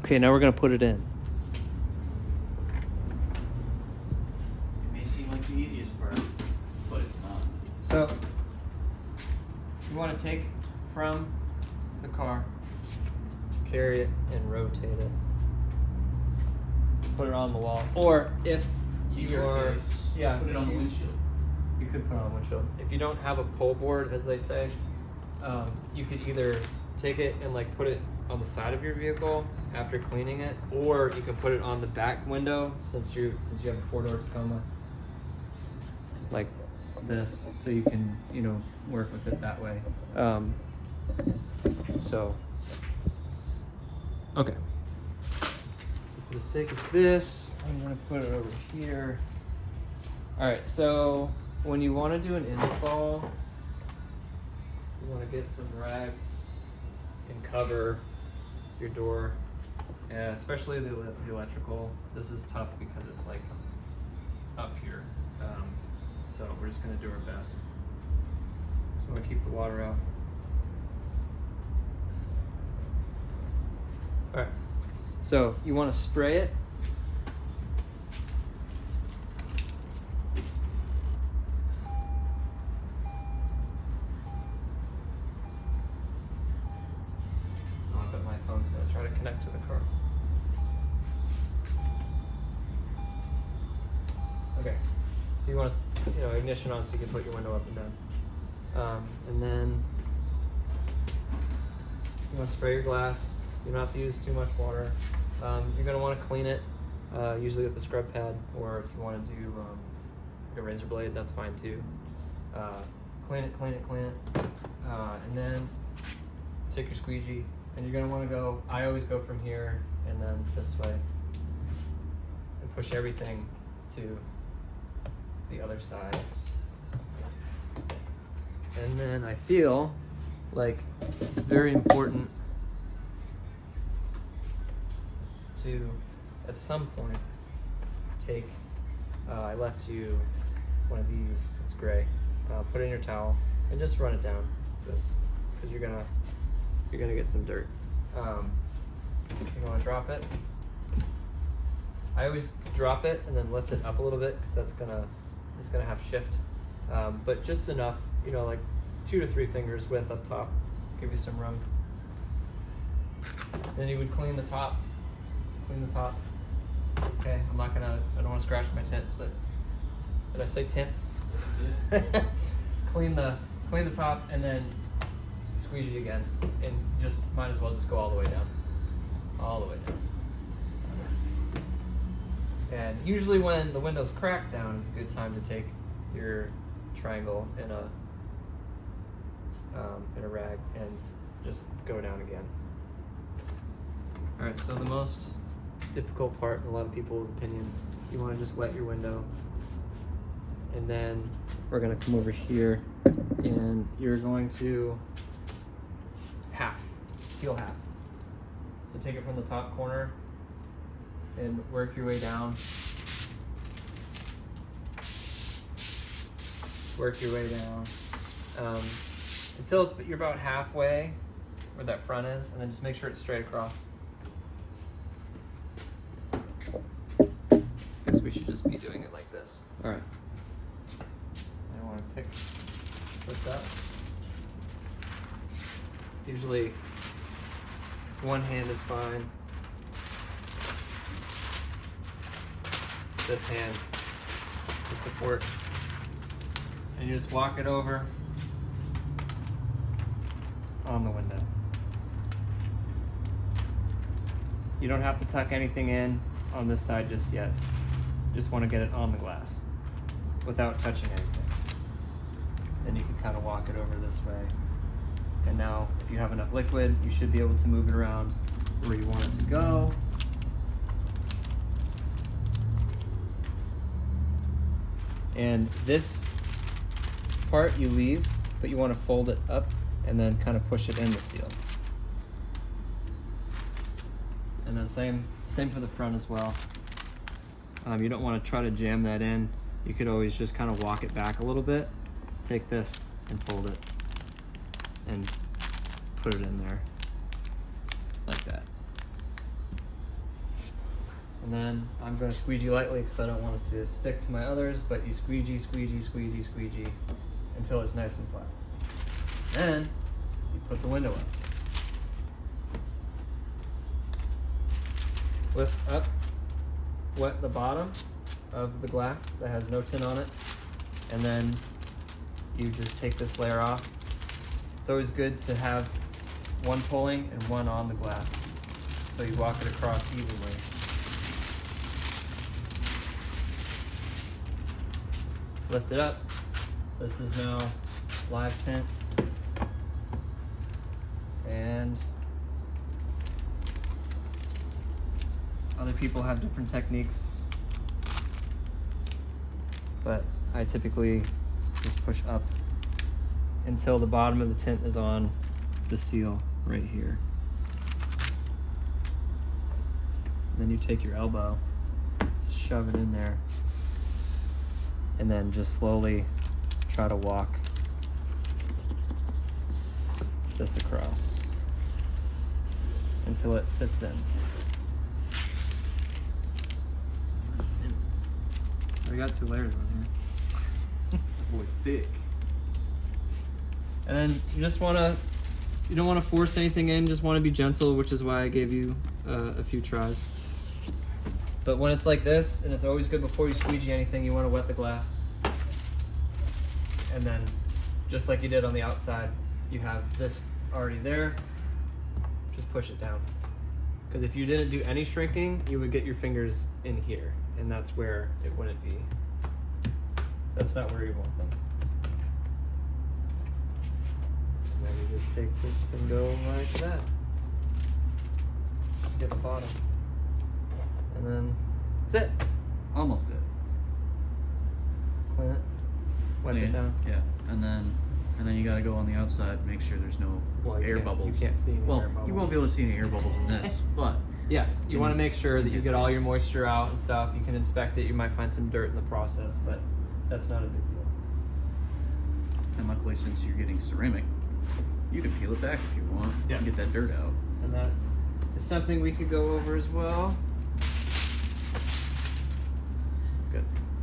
Okay, now we're gonna put it in. It may seem like the easiest part, but it's not. So, you want to take from the car, carry it, and rotate it. Put it on the wall. Or if In you your are, case, yeah, put it on the windshield. you could put it on windshield. If you don't have a pull board, as they say, you could either take it and like put it on the side of your vehicle after cleaning it, or you can put it on the back window since you have a 4-door Tacoma, like this, so you can work with it that way. So okay. So for the sake of this, I'm gonna put it over here. All right. So when you want to do an install, you want to get some rags and cover your door, especially the electrical. This is tough because it's like up here. So we're just gonna do our best. So I'm gonna keep the water out. All right. So you want to spray it. But my phone's gonna try to connect to the car. Okay. So you want to, ignition on so you can put your window up and down. And then you want to spray your glass. You don't have to use too much water. You're going to want to clean it, usually with the scrub pad, or if you want to do a razor blade, that's fine too. Clean it. And then take your squeegee, and you're going to want to go, I always go from here and then this way, and push everything to the other side. And then I feel like it's very important to, at some point, take, I left you one of these, it's gray, put it in your towel and just run it down, just because you're gonna get some dirt. You wanna drop it. I always drop it and then lift it up a little bit because it's gonna have shift, but just enough, like 2 to 3 fingers width up top, give you some room. Then you would clean the top. Okay, I don't want to scratch my tints, but did I say tints? clean the top and then squeegee again, and just might as well just go all the way down. And usually when the window's cracked down is a good time to take your triangle in a rag and just go down again. All right, so the most difficult part, in a lot of people's opinion, you want to just wet your window, and then we're going to come over here and you're going to peel half. So take it from the top corner and work your way down. Until you're about halfway where that front is, and then just make sure it's straight across. Guess we should just be doing it like this. All right. I want to pick this up. Usually one hand is fine. This hand to support. And you just walk it over on the window. You don't have to tuck anything in on this side just yet. Just want to get it on the glass without touching anything. Then you can kind of walk it over this way. And now, if you have enough liquid, you should be able to move it around where you want it to go. And this part you leave, but you want to fold it up and then kind of push it in the seal. And then same for the front as well. You don't want to try to jam that in. You could always just kind of walk it back a little bit. Take this and fold it and put it in there like that. And then I'm going to squeegee lightly because I don't want it to stick to my others, but you squeegee, squeegee, squeegee, squeegee until it's nice and flat. Then you put the window up. Lift up, wet the bottom of the glass that has no tint on it, and then you just take this layer off. It's always good to have one pulling and one on the glass, so you walk it across evenly. Lift it up. This is now live tint. And other people have different techniques, but I typically just push up until the bottom of the tint is on the seal right here. And then you take your elbow, shove it in there, and then just slowly try to walk this across until it sits in. We got 2 layers on here. That boy's thick. And then you don't want to force anything in, just want to be gentle, which is why I gave you a few tries. But when it's like this, and it's always good before you squeegee anything, you want to wet the glass. And then, just like you did on the outside, you have this already there. Just push it down. Because if you didn't do any shrinking, you would get your fingers in here, and that's where it wouldn't be. That's not where you want them. And then you just take this and go like that. Just get the bottom. And then that's it. Almost did. Clean it. Wipe Clean it down. Yeah, and then you gotta go on the outside, make sure there's no air bubbles. You can't see any well, air bubbles. you won't be able to see any air bubbles in this, but Yes, you want to make sure that you this get all case. your moisture out and stuff. You can inspect it. You might find some dirt in the process, but that's not a big deal. and luckily since you're getting ceramic, you can peel it back if you want. Yes. And get that dirt out. And that is something we could go over as well.